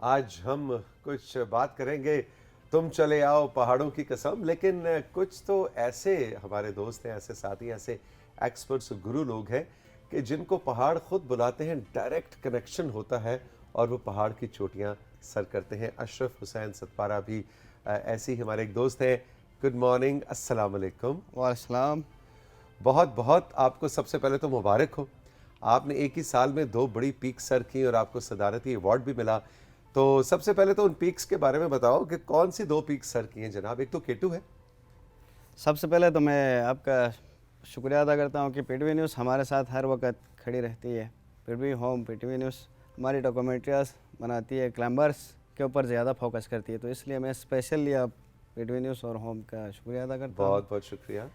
आज हम कुछ बात करेंगे, तुम चले आओ पहाड़ों की कसम। लेकिन कुछ तो ऐसे हमारे दोस्त हैं, ऐसे साथी, ऐसे एक्सपर्ट्स, गुरु लोग हैं कि जिनको पहाड़ खुद बुलाते हैं, डायरेक्ट कनेक्शन होता है और वो पहाड़ की चोटियां सर करते हैं। अशरफ हुसैन सतपारा भी ऐसे ही हमारे एक दोस्त हैं। गुड मॉर्निंग, अस्सलाम वालेकुम। वालेकुम। बहुत बहुत आपको सबसे पहले तो मुबारक हो। आपने एक ही साल में 2 बड़ी पीक सर की और आपको सदारती अवार्ड भी मिला। तो सबसे पहले तो उन पीक्स के बारे में बताओ कि कौन सी 2 पीक सर की हैं जनाब। एक तो केटू है। सबसे पहले तो मैं आपका शुक्रिया अदा करता हूँ कि पीटीवी न्यूज़ हमारे साथ हर वक्त खड़ी रहती है। पीटीवी होम, पीटीवी न्यूज़ हमारी डॉक्यूमेंट्रीज बनाती है, क्लाइंबर्स के ऊपर ज़्यादा फोकस करती है, तो इसलिए मैं स्पेशली अब पीटीवी न्यूज़ और होम का शुक्रिया अदा करता हूँ। बहुत बहुत शुक्रिया।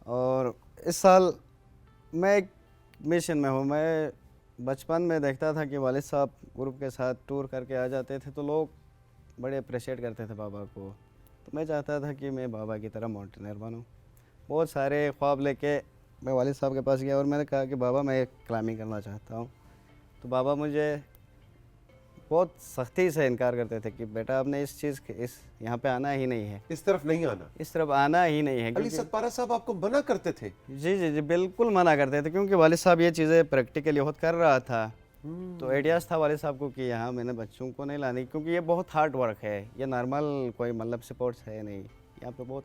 और इस साल मैं एक मिशन में हूँ। मैं बचपन में देखता था कि वालिद साहब ग्रुप के साथ टूर करके आ जाते थे, तो लोग बड़े अप्रिशिएट करते थे बाबा को। तो मैं चाहता था कि मैं बाबा की तरह माउंटेनियर बनूं। बहुत सारे ख्वाब लेके मैं वालिद साहब के पास गया और मैंने कहा कि बाबा मैं क्लाइंबिंग करना चाहता हूं। तो बाबा मुझे बहुत सख्ती से इनकार करते थे कि बेटा आपने इस चीज़ के इस यहाँ पे आना ही नहीं है, इस तरफ नहीं आना। इस तरफ आना ही नहीं है, अली क्योंकि सतपारा साहब आपको मना करते थे? जी जी जी बिल्कुल मना करते थे, क्योंकि वालिद साहब ये चीज़ें प्रैक्टिकली खुद कर रहा था। तो आइडियाज़ था वालिद साहब को कि यहाँ मैंने बच्चों को नहीं लानी, क्योंकि ये बहुत हार्ड वर्क है, ये नॉर्मल कोई मतलब स्पोर्ट्स है नहीं। यहाँ पे बहुत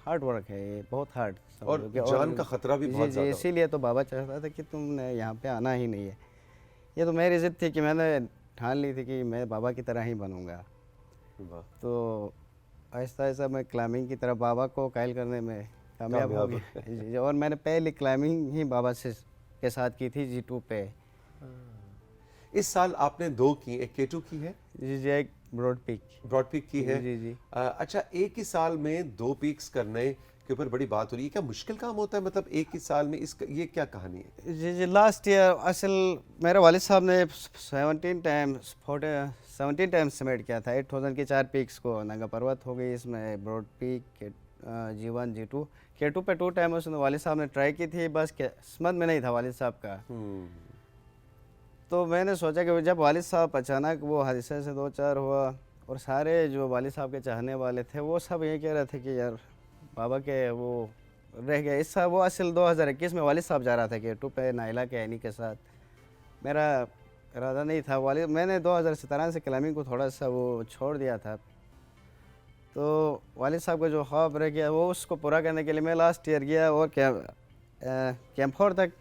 हार्ड वर्क है, ये बहुत हार्ड और समझोगे। जान का खतरा भी जी बहुत जी, ज्यादा होता इसीलिए तो बाबा चाहता था कि तुमने यहाँ पे आना ही नहीं है। ये तो मेरी ज़िद थी कि मैंने ठान ली थी कि मैं बाबा की तरह ही बनूँगा। है। वाह, तो आहिस्ता आहिस्ता मैं क्लाइंबिंग की तरफ बाबा को कायल करने में कामयाब हो कामयाब हो गया। जी जी, और मैंने पहली क्लाइंबिंग ही बाबा से के साथ की थी G2 पे। इस साल आपने 2 की, एक केटू की है, जी जी, एक ब्रॉड पीक। ब्रॉड पीक की है। जी जी। अच्छा, एक ही साल में 2 पीक्स करने के ऊपर बड़ी बात हो रही है। क्या मुश्किल काम होता है? मतलब एक ही साल में इसका ये क्या कहानी है? जी जी, लास्ट ईयर असल मेरे वालिद साहब ने 17 टाइम्स समेट किया था। 8000 की 4 पीक्स को, नंगा पर्वत हो गई इसमें, broad peak, G1 G2 K2 पे 2 टाइम उसने वालिद साहब ने ट्राई की थी, बस किस्मत में नहीं था वालिद साहब का। तो मैंने सोचा कि जब वालिद साहब अचानक वो हादसे से 2-4 हुआ, और सारे जो वालिद साहब के चाहने वाले थे वो सब ये कह रहे थे कि यार बाबा के वो रह गए। इस साल वो असल 2021 में वालिद साहब जा रहा था K2 पे नाइला के ऐनी के साथ। मेरा इरादा नहीं था। वालिद मैंने 2017 से क्लाइंबिंग को थोड़ा सा वो छोड़ दिया था। तो वालिद साहब का जो ख्वाब रह गया वो उसको पूरा करने के लिए मैं लास्ट ईयर गया और कैंप 4 तक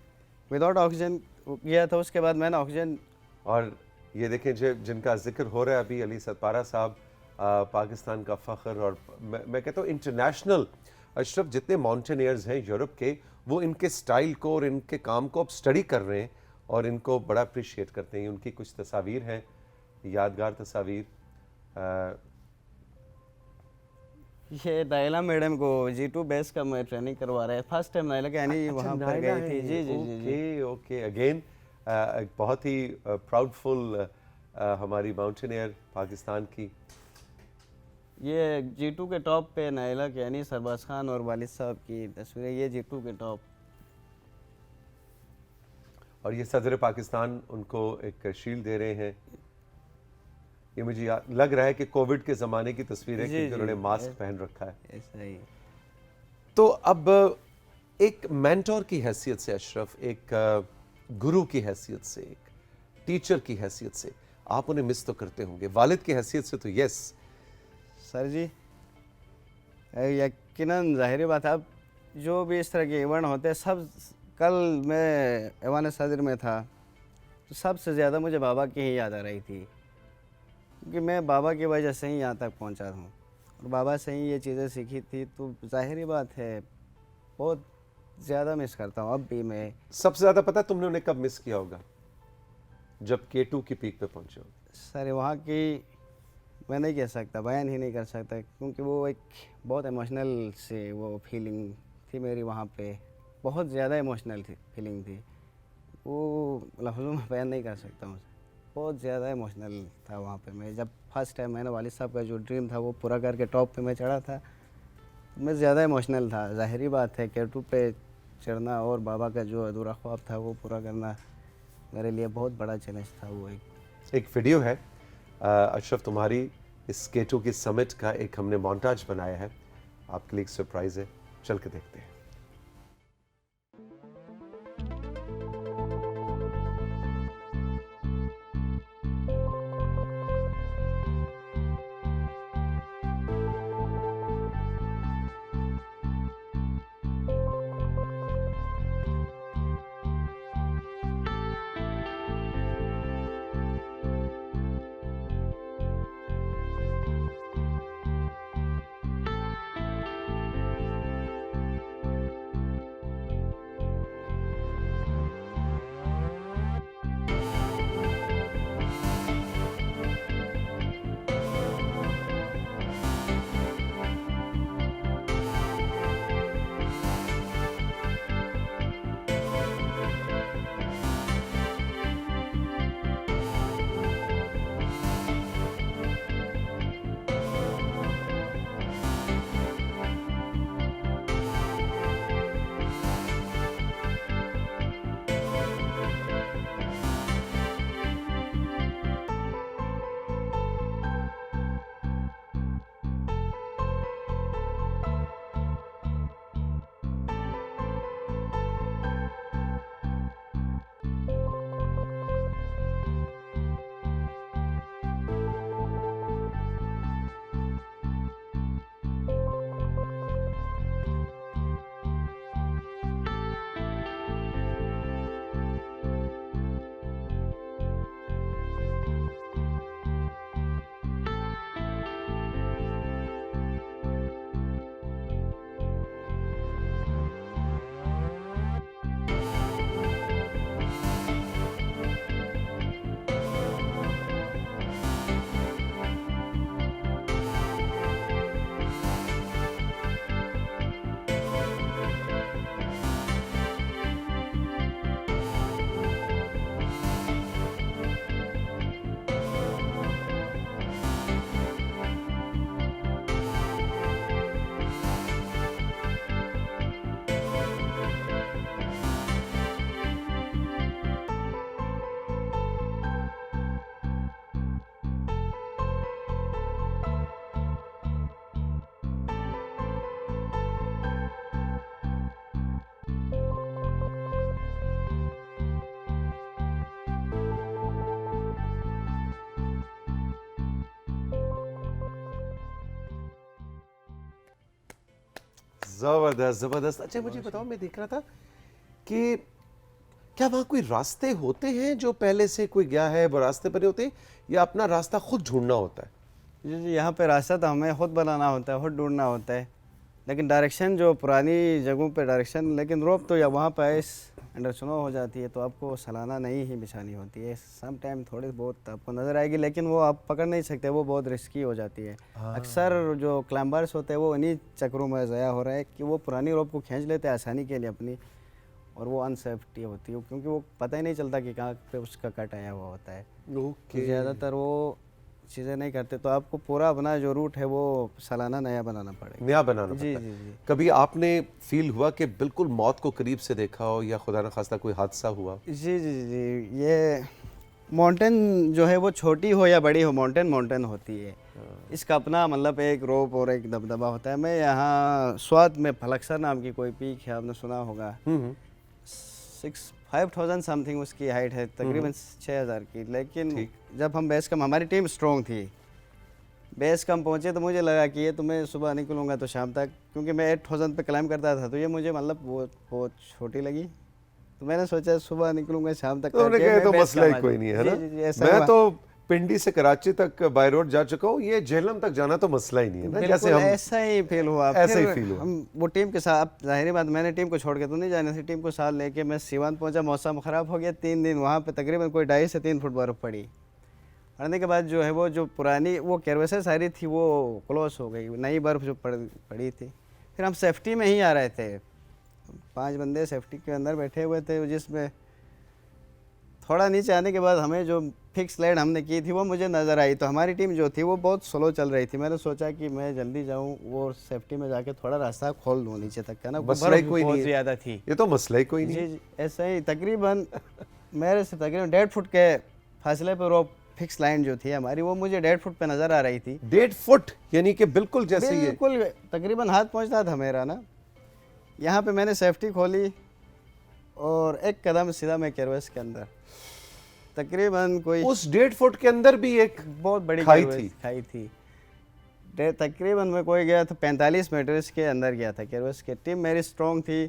विदाउट ऑक्सीजन गया था। उसके बाद मैंने ऑक्सीजन। और ये देखें जिनका जिक्र हो रहा है अभी, अली सतपारा साहब, पाकिस्तान का फ़ख्र। और मैं कहता हूँ इंटरनेशनल अशरफ, जितने माउंटेनियर्स हैं यूरोप के, वो इनके स्टाइल को और इनके काम को अब स्टडी कर रहे हैं और इनको बड़ा अप्रिशिएट करते हैं। उनकी कुछ तस्वीर हैं, यादगार तस्वीर। ये नाइला मैडम को G2 बेस का मैं ट्रेनिंग करवा रहा है। फर्स्ट टाइम नाइला के यानी अच्छा, वहाँ पर नायला गई है थी। ये। जी जी जी जी। ओके ओके, अगेन एक बहुत ही प्राउडफुल हमारी माउंटेनियर पाकिस्तान की। ये G2 के टॉप पे नाइला के यानी सरबाज खान और वालिद साहब की तस्वीरें, ये G2 के टॉप। और ये सदर पाकिस्तान उनको एक शील्ड दे रहे हैं। ये मुझे लग रहा है कि कोविड के ज़माने की तस्वीर है, जी क्योंकि जी, उन्होंने मास्क पहन रखा है। ऐसा ही। तो अब एक मेंटोर की हैसियत से अशरफ, एक गुरु की हैसियत से, एक टीचर की हैसियत से, आप उन्हें मिस तो करते होंगे। वालिद की हैसियत से तो यस। सर जी, यकीनन ज़ाहिर बात है। अब जो भी इस तरह के इवेंट होते हैं सब, कल मैं ऐवान सदर में था तो सबसे ज़्यादा मुझे बाबा की ही याद आ रही थी, क्योंकि मैं बाबा की वजह से ही यहाँ तक पहुँचा हूँ और बाबा से ही ये चीज़ें सीखी थी। तो ज़ाहिर बात है बहुत ज़्यादा मिस करता हूँ अब भी मैं। सबसे ज़्यादा पता है तुमने उन्हें कब मिस किया होगा? जब K2 की पीक पे पहुंचे हो। सर वहाँ की मैं नहीं कह सकता, बयान ही नहीं कर सकता, क्योंकि वो एक बहुत इमोशनल से वो फीलिंग थी मेरी वहाँ पे। बहुत ज़्यादा इमोशनल थी फीलिंग थी वो, लफ्ज़ों में बयान नहीं कर सकता हूँ। बहुत ज़्यादा इमोशनल था वहाँ पे। मैं जब फर्स्ट टाइम मैंने वालिद साहब का जो ड्रीम था वो पूरा करके टॉप पे मैं चढ़ा था, तो मैं ज़्यादा इमोशनल था। ज़ाहिरी बात है K2 पे चढ़ना और बाबा का जो अधूरा ख्वाब था वो पूरा करना मेरे लिए बहुत बड़ा चैलेंज था। वो एक एक वीडियो है अशरफ, तुम्हारी इस K2 की समिट का एक हमने मोन्टाज बनाया है, आपके लिए एक सरप्राइज है, चल के देखते हैं। जबरदस्त जबरदस्त। अच्छा, मुझे बताओ, मैं देख रहा था कि क्या वहाँ कोई रास्ते होते हैं जो पहले से कोई गया है वो रास्ते पर ही होते हैं, या अपना रास्ता खुद ढूंढना होता है? जी जी, यहाँ पे रास्ता तो हमें खुद बनाना होता है, खुद ढूंढना होता है, लेकिन डायरेक्शन जो पुरानी जगहों पे डायरेक्शन, लेकिन रोप तो या वहाँ पे आइस अंडर स्नो हो जाती है, तो आपको सालाना नहीं ही बिछानी होती है। सम टाइम थोड़ी बहुत आपको नज़र आएगी, लेकिन वो आप पकड़ नहीं सकते, वो बहुत रिस्की हो जाती है। अक्सर जो क्लाइंबर्स होते हैं वो इन्हीं चक्रों में ज़ाया हो रहा है कि वो पुरानी रोप को खींच लेते हैं आसानी के लिए अपनी, और वो अनसेफ्टी होती है क्योंकि वो पता ही नहीं चलता कि कहाँ पे उसका कट आया हुआ होता है। ओके। ज़्यादातर वो चीज़ें नहीं करते, तो आपको पूरा अपना जो रूट है वो सालाना नया बनाना पड़ेगा। नया बनाना जी पड़ता है। जी जी कभी आपने फील हुआ कि बिल्कुल मौत को करीब से देखा हो, या खुदा न खास्ता कोई हादसा हुआ? जी जी जी, ये माउंटेन जो है वो छोटी हो या बड़ी हो, माउंटेन माउंटेन होती है। इसका अपना मतलब एक रोप और एक दबदबा होता है। मैं यहाँ स्वात में फलकसर नाम की कोई पीक है, आपने सुना होगा, 5,000 समथिंग उसकी हाइट है, तकरीबन 6,000 की। लेकिन ठीक। जब हम बेस कैंप, हमारी टीम स्ट्रॉन्ग थी, बेस कैंप पहुँचे तो मुझे लगा कि ये तो मैं सुबह निकलूँगा तो शाम तक, क्योंकि मैं 8,000 पे क्लाइंब करता था, तो ये मुझे मतलब बहुत छोटी लगी। तो मैंने सोचा सुबह निकलूँगा शाम तक तो उन्होंने करके कहा मैं तो बेस मसला ही कैंप आ कोई नहीं है जी, ना। जी, जी, ऐसा मैं हुआ। तो पिंडी से कराची तक बाय रोड जा चुका हूँ, ये झेलम तक जाना तो मसला ही नहीं है ना। जैसे बिल्कुल हम ऐसा ही फील हुआ। ऐसा ही फिर फील हुआ। हम वो टीम के साथ, अब जाहिर बात मैंने टीम को छोड़ के तो नहीं जाने से, टीम को साथ लेके मैं सीवान पहुंचा। मौसम ख़राब हो गया, 3 दिन वहाँ पे तकरीबन कोई 2.5 से 3 फुट बर्फ़ पड़ी। पड़ने के बाद जो है वो जो पुरानी वो कैरवसें सारी थी वो क्लोज हो गई, नई बर्फ़ जो पड़ी थी। फिर हम सेफ्टी में ही आ रहे थे, 5 बंदे सेफ्टी के अंदर बैठे हुए थे, जिसमें थोड़ा नीचे आने के बाद हमें जो फिक्स लाइट हमने की थी वो मुझे नज़र आई। तो हमारी टीम जो थी वो बहुत स्लो चल रही थी। मैंने सोचा कि मैं जल्दी जाऊं, वो सेफ्टी में जाके थोड़ा रास्ता खोल दूं नीचे तक का ना, मसला ही बर्फ कोई बहुत नहीं है। ज़्यादा थी। ये तो मसला ही कोई नहीं जी है। जी, ऐसा ही तकरीबन मेरे से तकरीबन 1.5 फुट के फासले पर रोप फिक्स लाइन जो थी हमारी वो मुझे 1.5 फुट पे नज़र आ रही थी। 1.5 फुट यानी कि बिल्कुल जैसे ये। बिल्कुल तकरीबन हाथ पहुंचता था मेरा ना। यहाँ पे मैंने सेफ्टी खोली और एक कदम सीधा मैं केरवेस के अंदर, तकरीबन कोई उस 1.5 फुट के अंदर भी एक बहुत बड़ी खाई केरवेस थी। खाई थी। तकरीबन मैं कोई गया तो 45 मीटर्स के अंदर गया था केरवेस के। टीम मेरी स्ट्रॉन्ग थी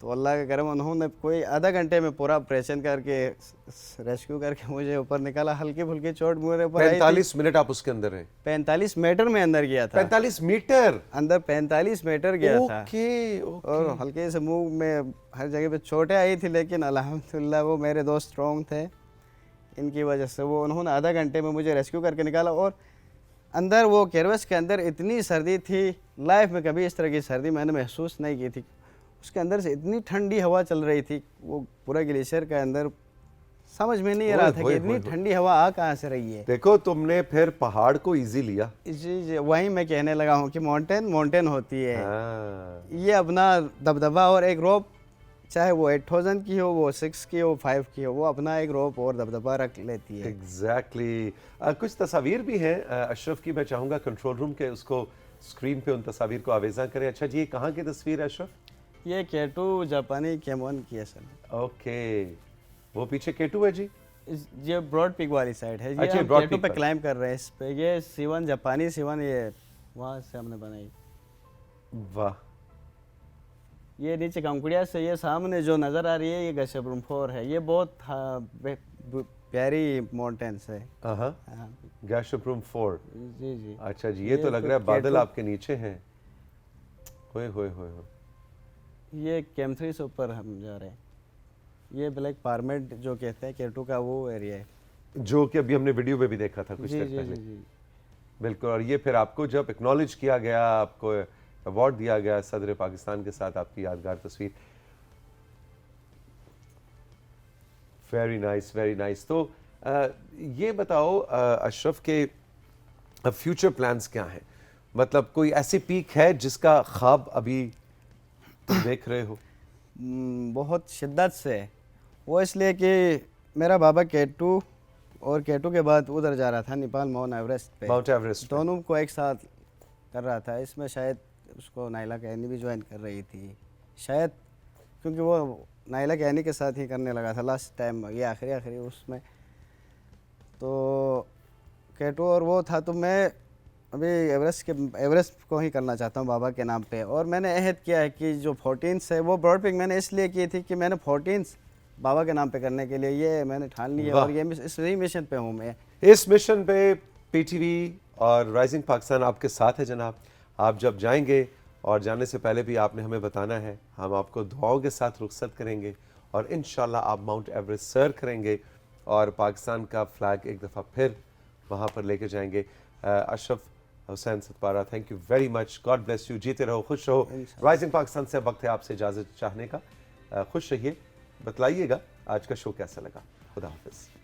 तो अल्लाह का करम उन्होंने कोई आधा घंटे में पूरा ऑपरेशन करके रेस्क्यू करके मुझे ऊपर निकाला। हल्की फुल्की चोट मेरे ऊपर आई थी। 45 मिनट आप उसके अंदर रहे? 45 मीटर में अंदर गया था। 45 मीटर अंदर 45 मीटर गया था। ओके और हल्के से मुंह में हर जगह पे चोटें आई थी, लेकिन अल्हम्दुलिल्लाह वो मेरे दोस्त स्ट्रॉन्ग थे, इनकी वजह से वो उन्होंने आधा घंटे में मुझे रेस्क्यू करके निकाला। और अंदर वो केरवेस के अंदर इतनी सर्दी थी, लाइफ में कभी इस तरह की सर्दी मैंने महसूस नहीं की थी। उसके अंदर से इतनी ठंडी हवा चल रही थी, वो पूरा ग्लेशियर के अंदर, समझ में नहीं आ रहा था कि इतनी ठंडी हवा आ कहाँ से रही है। देखो तुमने फिर पहाड़ को इजी लिया। जी वही मैं कहने लगा हूँ कि माउंटेन होती है। हाँ। ये अपना दबदबा और एक रोप, चाहे वो 8000 की हो, वो 6 की हो, 5 की हो, वो अपना एक रोप और दबदबा रख लेती है। एग्जैक्टली कुछ तस्वीर भी हैं अशरफ की, मैं चाहूँगा कंट्रोल रूम के उसको स्क्रीन पे उन तस्वीर को आवेज़ा करें। अच्छा जी, ये कहाँ की तस्वीर है अशरफ? ये केटू जापानी केमोन की है सर। ओके, वो पीछे केटू है जी? ये ब्रॉड पीक वाली साइड है। ये अच्छा, हम ब्रॉड केटू पीक पे पर। क्लाइंब कर रहे हैं। इस पे ये सीवन जापानी सीवन, ये वहाँ से हमने बनाई। वाह। ये नीचे कंकुड़िया से ये सामने जो नज़र आ रही है ये गशेब्रूम 4 है। ये बहुत प्यारी माउंटेन्स है। हाँ, गैशोप्रूम 4। जी जी। अच्छा जी, ये तो लग रहा है बादल आपके नीचे हैं। होए होए होए होए। ये केम3 से ऊपर हम जा रहे हैं। ये ब्लैक पार्मेट जो कहते हैं केटू का, वो एरिया है जो कि अभी हमने वीडियो में भी देखा था कुछ जी देर जी पहले। जी जी। बिल्कुल। और ये फिर आपको जब एक्नॉलेज किया गया, आपको अवार्ड दिया गया सदर पाकिस्तान के साथ, आपकी यादगार तस्वीर। Very nice, very nice. तो ये बताओ अशरफ के फ्यूचर प्लान्स क्या हैं? मतलब कोई ऐसी पीक है जिसका ख्वाब अभी तुम देख रहे हो? बहुत शिद्दत से। वो इसलिए कि मेरा बाबा केटू और केटू के बाद उधर जा रहा था नेपाल माउंट एवरेस्ट पे। माउंट एवरेस्ट पे। दोनों को एक साथ कर रहा था। इसमें शायद उसको नाइला कैनी भी ज्वाइन कर रही थी शायद, क्योंकि वो नाइला कैनी के साथ ही करने लगा था लास्ट टाइम, ये आखिरी उसमें। तो केटू और वो था, तो मैं अभी एवरेस्ट को ही करना चाहता हूँ बाबा के नाम पे। और मैंने अहद किया है कि जो 14 है वो ब्रॉड पिक मैंने इसलिए की थी कि मैंने 14 बाबा के नाम पे करने के लिए ये मैंने ठान लिया। और ये इसी मिशन पे हूँ मैं। इस मिशन पे पीटीवी और राइजिंग पाकिस्तान आपके साथ है जनाब। आप जब जाएंगे, और जाने से पहले भी आपने हमें बताना है, हम आपको दुआओं के साथ रुखसत करेंगे और इंशाल्लाह आप माउंट एवरेस्ट सर करेंगे और पाकिस्तान का फ्लैग एक दफ़ा फिर वहाँ पर लेके जाएंगे। Ashraf Hussain Satpara, thank you very much. God bless you. जीते रहो, खुश रहो। राइजिंग पाकिस्तान से वक्त है आपसे इजाज़त चाहने का। खुश रहिए, बतलाइएगा आज का शो कैसा लगा। खुदा हाफिज़।